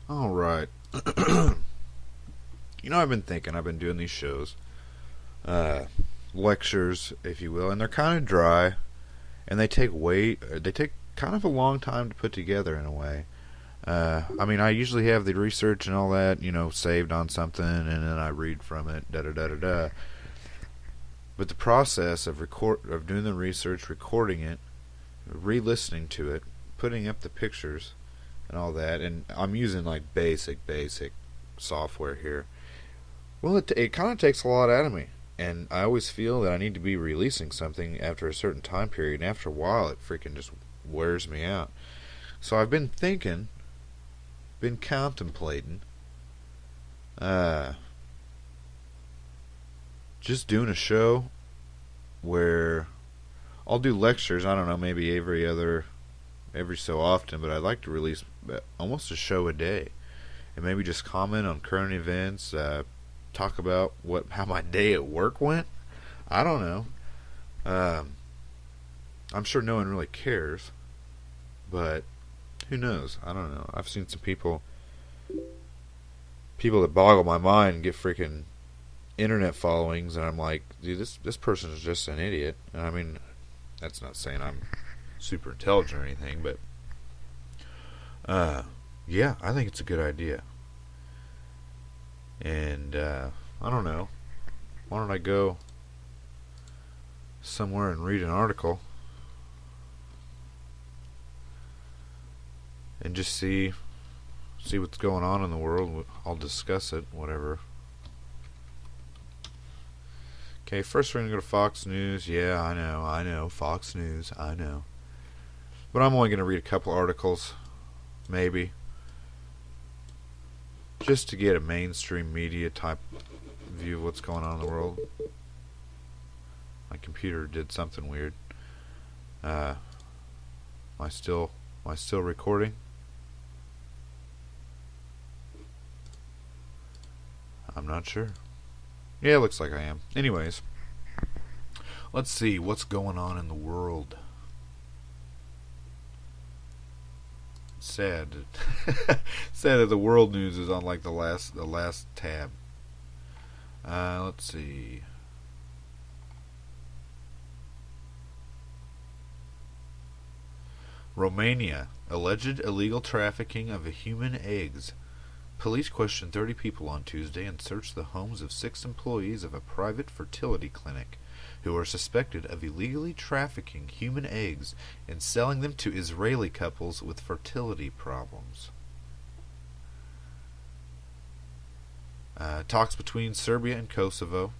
All right. I've been thinking. I've been doing these shows, uh, lectures, if you will, and they're kind of dry, and they take kind of a long time to put together in a way. I usually have the research and all that, saved on something, and then I read from it, da da da da da. But the process of doing the research, recording it, re-listening to it, putting up the pictures, and all that, and I'm using like basic software here. Well, it kind of takes a lot out of me, and I always feel that I need to be releasing something after a certain time period, and after a while, it freaking just wears me out. So I've been thinking, been contemplating, uh, just doing a show where I'll do lectures. I don't know, maybe every so often, but I'd like to release almost a show a day, and maybe just comment on current events, talk about how my day at work went. I don't know. Um, I'm sure no one really cares, but who knows? I don't know. I've seen some people that boggle my mind and get freaking internet followings, and I'm like, dude, this person is just an idiot. And I mean, that's not saying I'm super intelligent or anything, but yeah, I think it's a good idea. And I don't know. Why don't I go somewhere and read an article and just see what's going on in the world. I'll discuss it, whatever. Okay, first we're going to go to Fox News. Yeah, I know, Fox News, I know. But I'm only going to read a couple articles, maybe, just to get a mainstream media type view of what's going on in the world. My computer did something weird. Am I still recording? I'm not sure. Yeah, it looks like I am. Anyways, let's see what's going on in the world. Sad. Sad that the world news is on like the last tab. Let's see. Romania, alleged illegal trafficking of human eggs. Police questioned 30 people on Tuesday and searched the homes of 6 employees of a private fertility clinic who are suspected of illegally trafficking human eggs and selling them to Israeli couples with fertility problems. Talks between Serbia and Kosovo,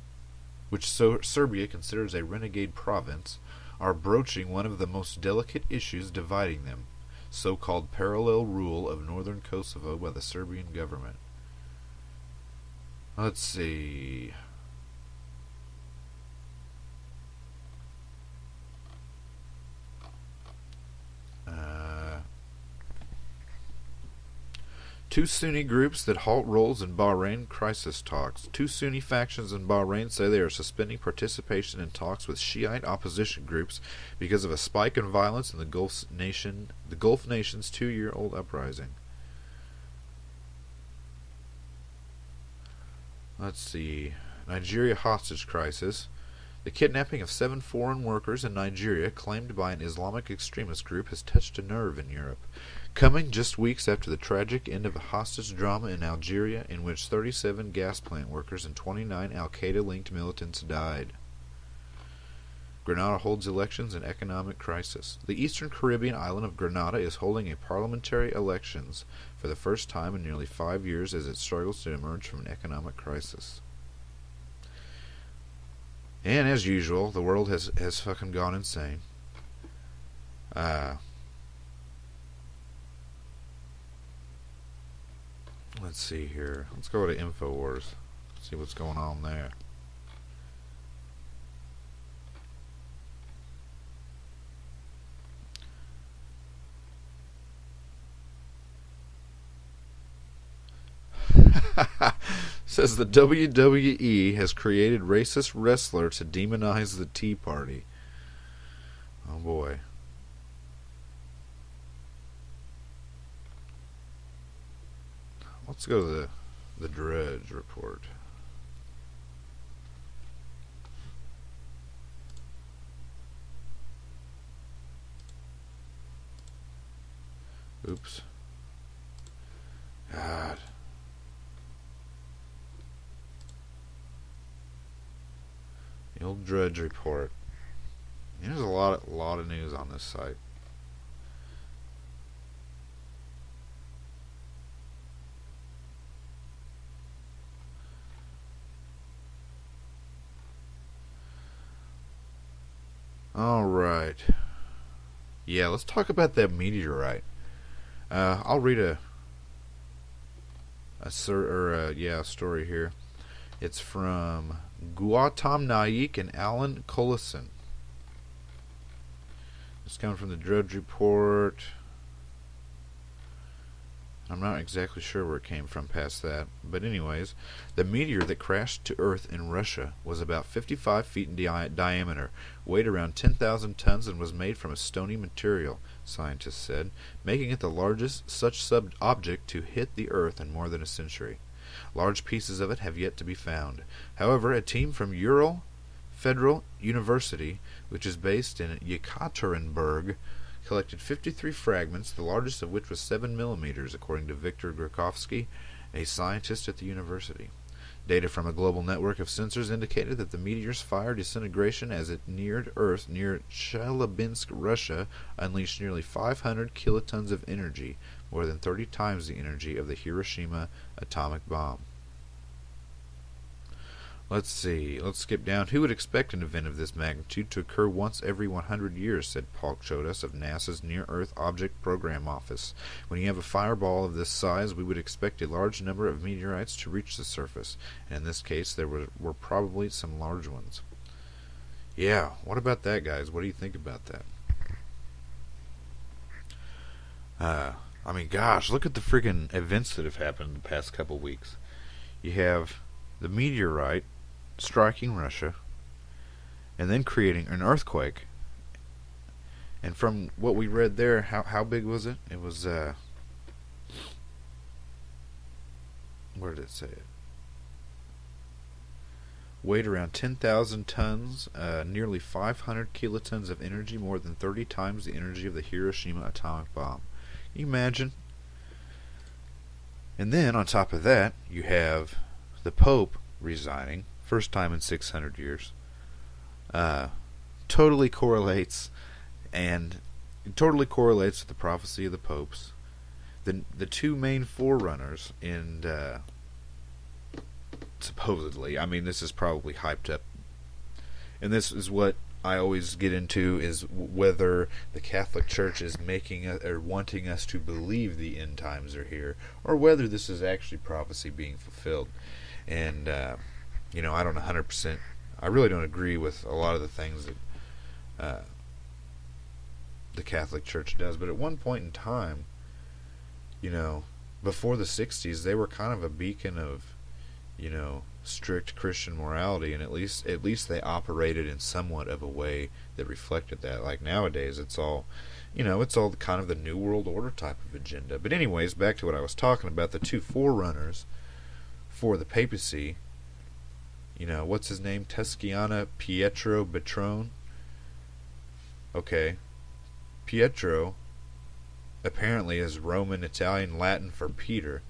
which Serbia considers a renegade province, are broaching one of the most delicate issues dividing them: so-called parallel rule of northern Kosovo by the Serbian government. Let's see. Two Sunni groups that halt roles in Bahrain crisis talks. Two Sunni factions in Bahrain say they are suspending participation in talks with Shiite opposition groups because of a spike in violence in the Gulf nation's 2-year-old uprising. Let's see. Nigeria hostage crisis. The kidnapping of 7 foreign workers in Nigeria, claimed by an Islamic extremist group, has touched a nerve in Europe, coming just weeks after the tragic end of a hostage drama in Algeria in which 37 gas plant workers and 29 al-Qaeda-linked militants died. Grenada holds elections in economic crisis. The Eastern Caribbean island of Grenada is holding a parliamentary elections for the first time in nearly 5 years as it struggles to emerge from an economic crisis. And as usual, the world has fucking gone insane. Let's see here. Let's go to InfoWars. See what's going on there. Says the WWE has created racist wrestler to demonize the Tea Party. Oh boy. let's go to the Dredge report. Oops. God. The old Dredge report. There's a lot of news on this site. Alright. Yeah, let's talk about that meteorite. I'll read a story here. It's from Gautam Naik and Alan Collison. It's coming from the Dredge report. I'm not exactly sure where it came from past that. But anyways, the meteor that crashed to Earth in Russia was about 55 feet in diameter, weighed around 10,000 tons, and was made from a stony material, scientists said, making it the largest such sub-object to hit the Earth in more than a century. Large pieces of it have yet to be found. However, a team from Ural Federal University, which is based in Yekaterinburg, collected 53 fragments, the largest of which was 7 millimeters, according to Viktor Grakovsky, a scientist at the university. Data from a global network of sensors indicated that the meteor's fire disintegration as it neared Earth near Chelyabinsk, Russia, unleashed nearly 500 kilotons of energy, more than 30 times the energy of the Hiroshima atomic bomb. Let's see. Let's skip down. Who would expect an event of this magnitude to occur once every 100 years, said Paul Chodas of NASA's Near-Earth Object Program Office. When you have a fireball of this size, we would expect a large number of meteorites to reach the surface. And in this case, there were probably some large ones. Yeah, what about that, guys? What do you think about that? I mean, gosh, look at the friggin' events that have happened in the past couple weeks. You have the meteorite striking Russia, and then creating an earthquake. And from what we read there, how big was it? It was, where did it say it? Weighed around 10,000 tons, nearly 500 kilotons of energy, more than 30 times the energy of the Hiroshima atomic bomb. Can you imagine? And then, on top of that, you have the Pope resigning. First time in 600 years. Totally correlates with the prophecy of the popes. The two main forerunners in supposedly, I mean, this is probably hyped up, and this is what I always get into, is whether the Catholic Church is making or wanting us to believe the end times are here, or whether this is actually prophecy being fulfilled. And I don't 100%. I really don't agree with a lot of the things that the Catholic Church does. But at one point in time, before the 60s, they were kind of a beacon of, strict Christian morality, and at least they operated in somewhat of a way that reflected that. Like nowadays, it's all kind of the New World Order type of agenda. But anyways, back to what I was talking about, the two forerunners for the papacy. What's his name? Tusciana Pietro Betrone. Okay. Pietro apparently is Roman, Italian, Latin for Peter.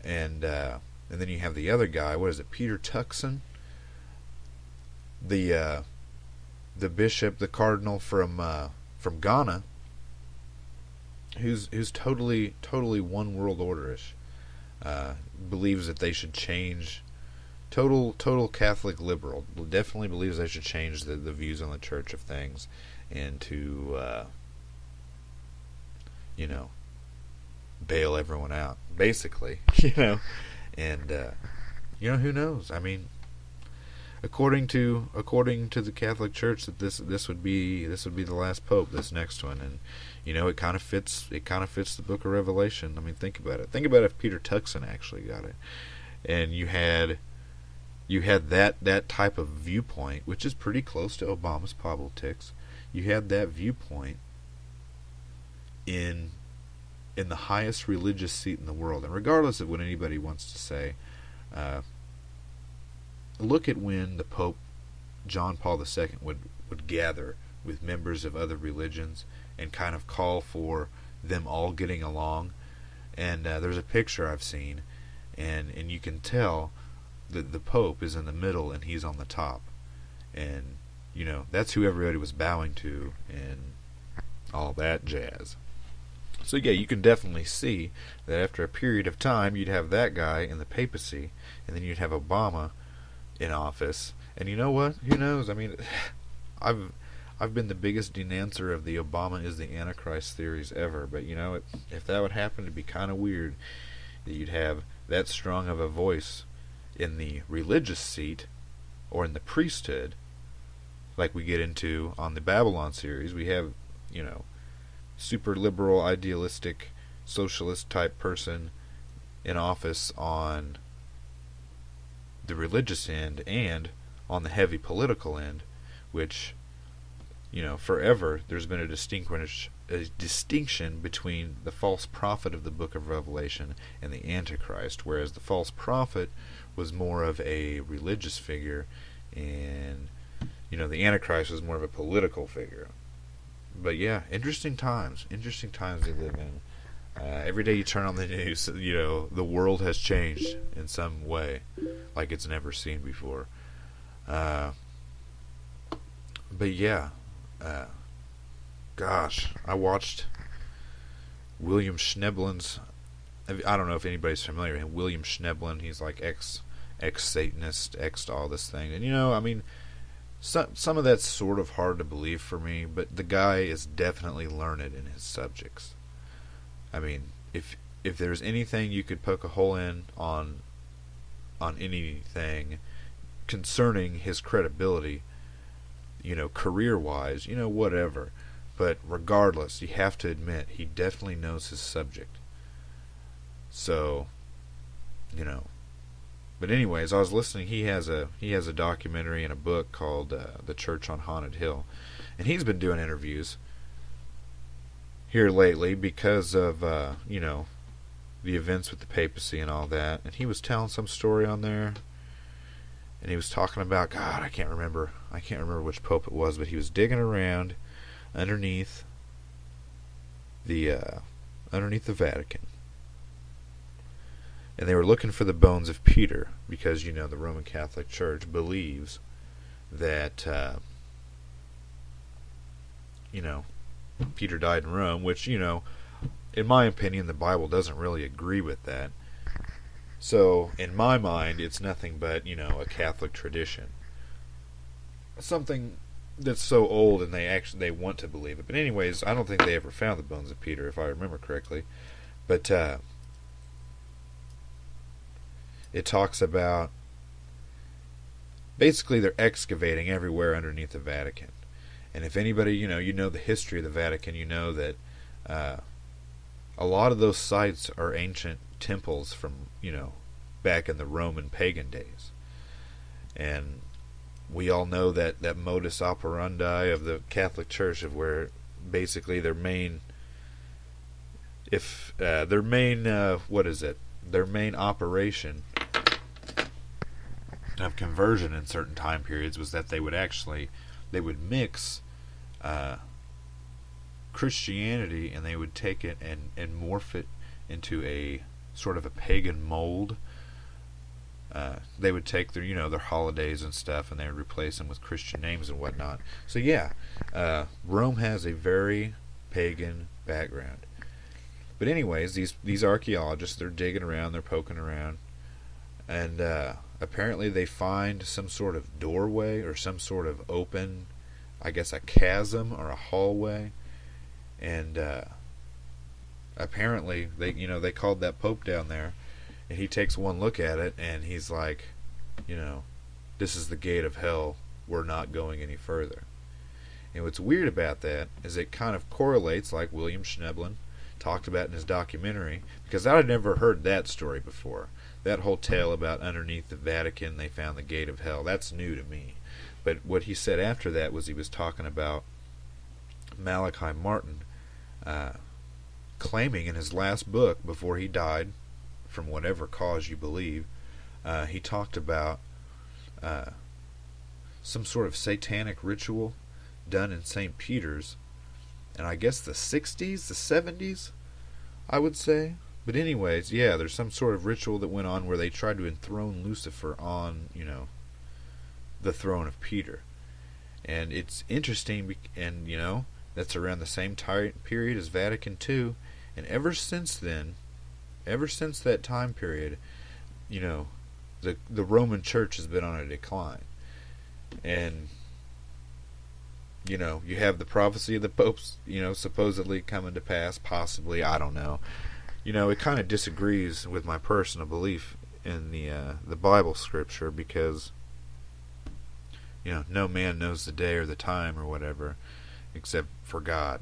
And then you have the other guy, what is it, Peter Tuxon? The bishop, the cardinal from Ghana, who's totally one world orderish. Believes that they should change. Total Catholic liberal. Definitely believes they should change the views on the church of things, and to bail everyone out, basically. And who knows? I mean, according to the Catholic Church, that this would be the last pope, this next one, and it kind of fits the Book of Revelation. I mean, think about it. Think about if Peter Tuxon actually got it, and you had that type of viewpoint, which is pretty close to Obama's politics. You had that viewpoint in in the highest religious seat in the world. And regardless of what anybody wants to say, look at when the Pope John Paul II would gather with members of other religions and kind of call for them all getting along. And there's a picture I've seen, and you can tell that the Pope is in the middle and he's on the top. And, that's who everybody was bowing to and all that jazz. So yeah, you can definitely see that after a period of time, you'd have that guy in the papacy, and then you'd have Obama in office. And you know what? Who knows? I mean, I've been the biggest denouncer of the Obama is the Antichrist theories ever. But if that would happen, it'd be kind of weird that you'd have that strong of a voice in the religious seat or in the priesthood, like we get into on the Babylon series. We have, super liberal, idealistic, socialist type person in office on the religious end and on the heavy political end, which, forever there's been a distinction between the false prophet of the book of Revelation and the Antichrist, whereas the false prophet was more of a religious figure and, the Antichrist was more of a political figure. But yeah, interesting times we live in. Every day you turn on the news, the world has changed in some way, like it's never seen before. But yeah, gosh, I watched William Schneblin's. I don't know if anybody's familiar with him. William Schneblin, he's like ex-Satanist, all this thing, and some of that's sort of hard to believe for me, but the guy is definitely learned in his subjects. I mean, if there's anything you could poke a hole in on anything concerning his credibility, career-wise, whatever. But regardless, you have to admit he definitely knows his subject. So, But anyways, I was listening. He has a documentary and a book called The Church on Haunted Hill, and he's been doing interviews here lately because of the events with the papacy and all that. And he was telling some story on there, and he was talking about, God, I can't remember which pope it was, but he was digging around underneath the Vatican. And they were looking for the bones of Peter because, the Roman Catholic Church believes that, Peter died in Rome, which, in my opinion, the Bible doesn't really agree with that. So, in my mind, it's nothing but, a Catholic tradition. Something that's so old and they want to believe it. But anyways, I don't think they ever found the bones of Peter, if I remember correctly. But, it talks about basically they're excavating everywhere underneath the Vatican. And if anybody, you know the history of the Vatican, you know that a lot of those sites are ancient temples from, back in the Roman pagan days. And we all know that modus operandi of the Catholic Church, of where basically their main operation of conversion in certain time periods was that they would mix Christianity, and they would take it and morph it into a sort of a pagan mold. They would take their holidays and stuff, and they would replace them with Christian names and whatnot. So yeah, Rome has a very pagan background. But anyways, these archaeologists, they're digging around, they're poking around, and apparently they find some sort of doorway or some sort of open, I guess a chasm or a hallway, and apparently they called that Pope down there, and he takes one look at it, and he's like, this is the gate of hell, we're not going any further. And what's weird about that is it kind of correlates, like William Schneblin talked about in his documentary, because I had never heard that story before. That whole tale about underneath the Vatican they found the gate of hell, that's new to me. But what he said after that was he was talking about Malachi Martin claiming in his last book before he died, from whatever cause you believe, he talked about some sort of satanic ritual done in St. Peter's, and I guess the 60s, the 70s, I would say. But anyways, yeah, there's some sort of ritual that went on where they tried to enthrone Lucifer on, the throne of Peter. And it's interesting, and, that's around the same time period as Vatican II. And ever since then, ever since that time period, the Roman Church has been on a decline. And, you have the prophecy of the popes, supposedly coming to pass, possibly, I don't know. It kind of disagrees with my personal belief in the Bible scripture, because, no man knows the day or the time or whatever, except for God.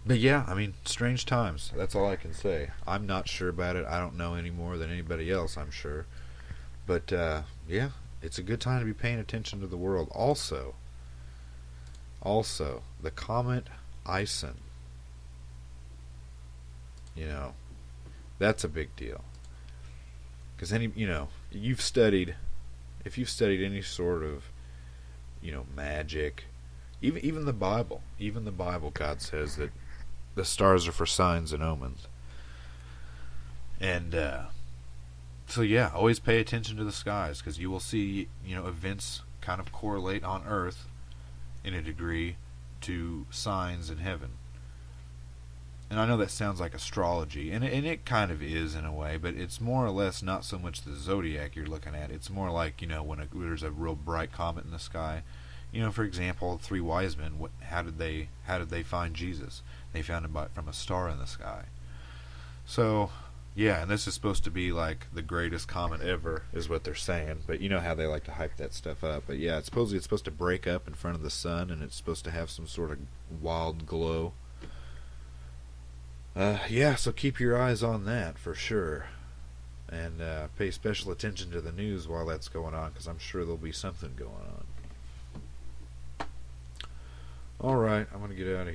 But yeah, I mean, strange times. That's all I can say. I'm not sure about it. I don't know any more than anybody else, I'm sure. But, yeah, it's a good time to be paying attention to the world. Also, the comet Brycen. That's a big deal. Because you've studied, if you've studied any sort of, magic, even the Bible, God says that the stars are for signs and omens. And, so yeah, always pay attention to the skies, because you will see, events kind of correlate on Earth in a degree to signs in heaven. And I know that sounds like astrology, and it kind of is in a way, but it's more or less not so much the zodiac you're looking at. It's more like, when there's a real bright comet in the sky. For example, 3 wise men, how did they find Jesus? They found him from a star in the sky. So, yeah, and this is supposed to be like the greatest comet ever, is what they're saying. But you know how they like to hype that stuff up. But yeah, it's supposed to break up in front of the sun, and it's supposed to have some sort of wild glow. Yeah, so keep your eyes on that for sure. And pay special attention to the news while that's going on, because I'm sure there'll be something going on. Alright, I'm going to get out of here.